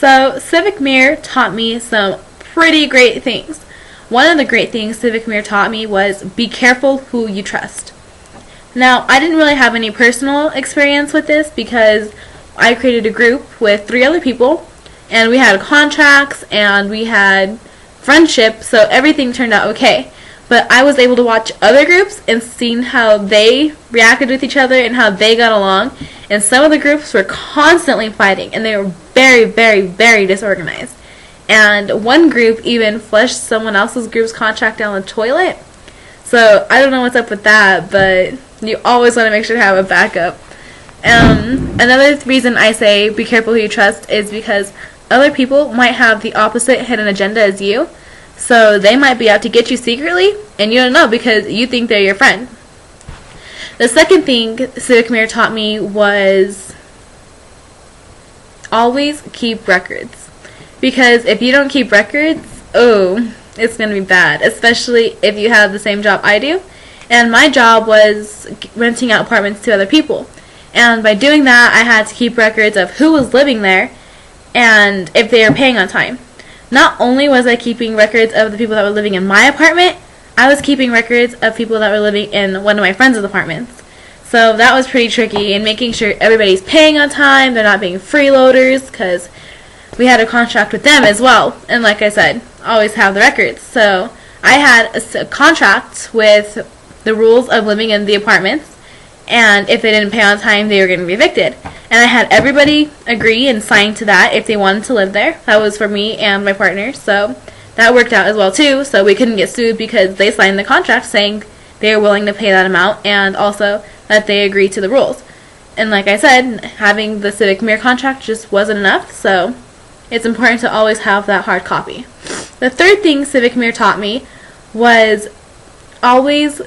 So Civic Mirror taught me some pretty great things. One of the great things Civic Mirror taught me was be careful who you trust. Now, I didn't really have any personal experience with this because I created a group with 3 other people, and we had contracts and we had friendship, so everything turned out okay. But I was able to watch other groups and seeing how they reacted with each other and how they got along. And some of the groups were constantly fighting, and they were very, very, very disorganized. And one group even flushed someone else's group's contract down the toilet. So I don't know what's up with that, but you always want to make sure to have a backup. Another reason I say be careful who you trust is because other people might have the opposite hidden agenda as you. So they might be out to get you secretly, and you don't know because you think they're your friend. The second thing Civic Mirror taught me was always keep records. Because if you don't keep records, it's going to be bad, especially if you have the same job I do. And my job was renting out apartments to other people. And by doing that, I had to keep records of who was living there and if they were paying on time. Not only was I keeping records of the people that were living in my apartment, I was keeping records of people that were living in one of my friends' apartments. So that was pretty tricky, and making sure everybody's paying on time, they're not being freeloaders, because we had a contract with them as well. And like I said, always have the records. So I had a contract with the rules of living in the apartments, and if they didn't pay on time, they were going to be evicted. And I had everybody agree and sign to that if they wanted to live there. That was for me and my partner, so that worked out as well too. So we couldn't get sued because they signed the contract saying they were willing to pay that amount, and also that they agreed to the rules. And like I said, having the Civic Mirror contract just wasn't enough, so it's important to always have that hard copy. The third thing Civic Mirror taught me was always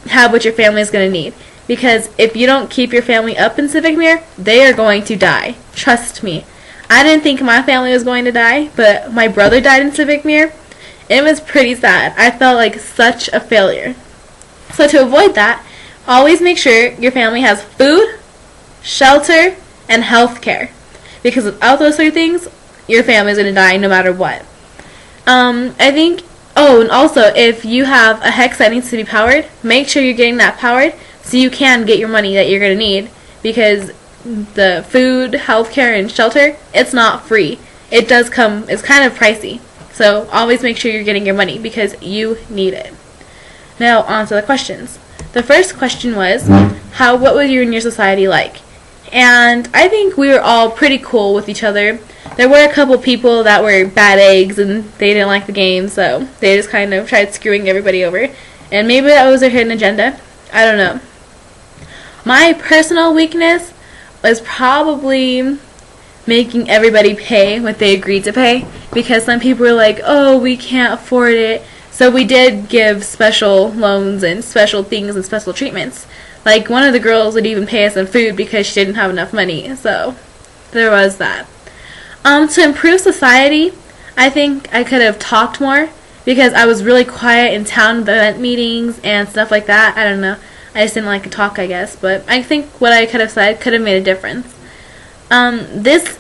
have what your family is going to need. Because if you don't keep your family up in Civic Mirror, they are going to die. Trust me. I didn't think my family was going to die, but my brother died in Civic Mirror. It was pretty sad. I felt like such a failure. So to avoid that, always make sure your family has food, shelter, and health care. Because without those 3 things, your family is going to die no matter what. And also, if you have a hex that needs to be powered, make sure you're getting that powered so you can get your money that you're going to need, because the food, healthcare, and shelter, it's not free. It's kind of pricey. So always make sure you're getting your money because you need it. Now on to the questions. The first question was, what were you and your society like? And I think we were all pretty cool with each other. There were a couple people that were bad eggs and they didn't like the game, so they just kind of tried screwing everybody over. And maybe that was their hidden agenda. I don't know. My personal weakness was probably making everybody pay what they agreed to pay, because some people were like, oh, we can't afford it. So we did give special loans and special things and special treatments. Like one of the girls would even pay us in food because she didn't have enough money. So there was that. To improve society, I think I could have talked more, because I was really quiet in town event meetings and stuff like that. I don't know. I just didn't like to talk, I guess. But I think what I could have said could have made a difference. This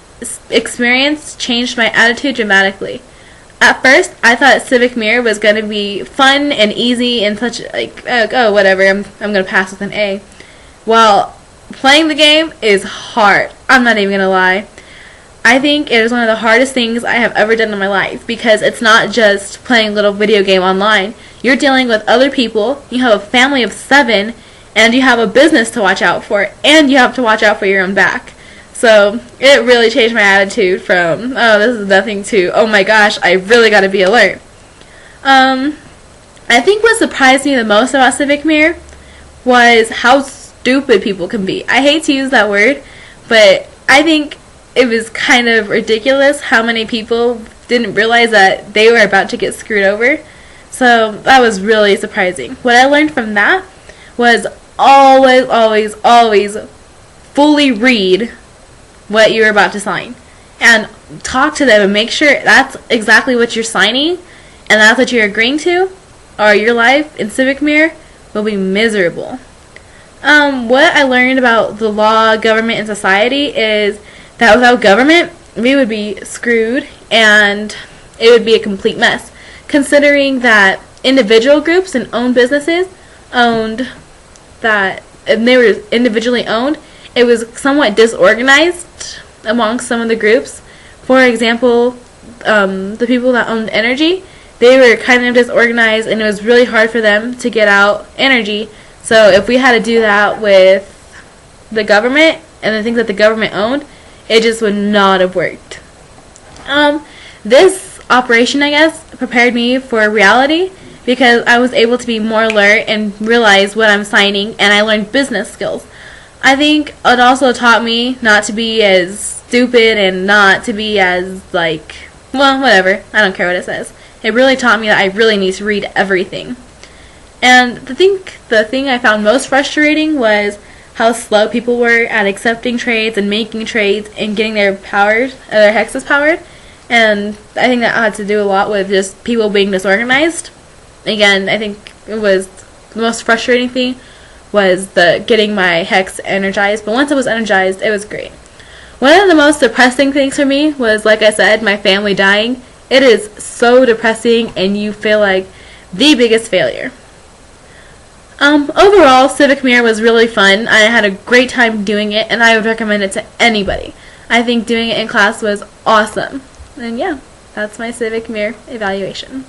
experience changed my attitude dramatically. At first, I thought Civic Mirror was going to be fun and easy and such, oh, whatever, I'm going to pass with an A. Well, playing the game is hard. I'm not even going to lie. I think it is one of the hardest things I have ever done in my life, because it's not just playing a little video game online. You're dealing with other people, you have a family of 7, and you have a business to watch out for, and you have to watch out for your own back. So it really changed my attitude from, oh, this is nothing, to, oh my gosh, I really got to be alert. I think what surprised me the most about Civic Mirror was how stupid people can be. I hate to use that word, but I think it was kind of ridiculous how many people didn't realize that they were about to get screwed over. So that was really surprising. What I learned from that was always fully read what you're about to sign. And talk to them and make sure that's exactly what you're signing and that's what you're agreeing to, or your life in Civic Mirror will be miserable. What I learned about the law, government, and society is that without government, we would be screwed and it would be a complete mess, considering that individual groups and owned businesses owned that, and they were individually owned, it was somewhat disorganized among some of the groups. For example, the people that owned energy, they were kind of disorganized, and it was really hard for them to get out energy. So if we had to do that with the government and the things that the government owned, it just would not have worked. This operation, I guess, prepared me for reality, because I was able to be more alert and realize what I'm signing, and I learned business skills. I think it also taught me not to be as stupid and not to be as, like, well, whatever. I don't care what it says. It really taught me that I really need to read everything. And the thing I found most frustrating was how slow people were at accepting trades and making trades and getting their hexes powered. And I think that had to do a lot with just people being disorganized. Again, I think it was the most frustrating thing was the getting my hex energized. But once it was energized, it was great. One of the most depressing things for me was, like I said, my family dying. It is so depressing, and you feel like the biggest failure. Overall, Civic Mirror was really fun. I had a great time doing it, and I would recommend it to anybody. I think doing it in class was awesome. And yeah, that's my Civic Mirror evaluation.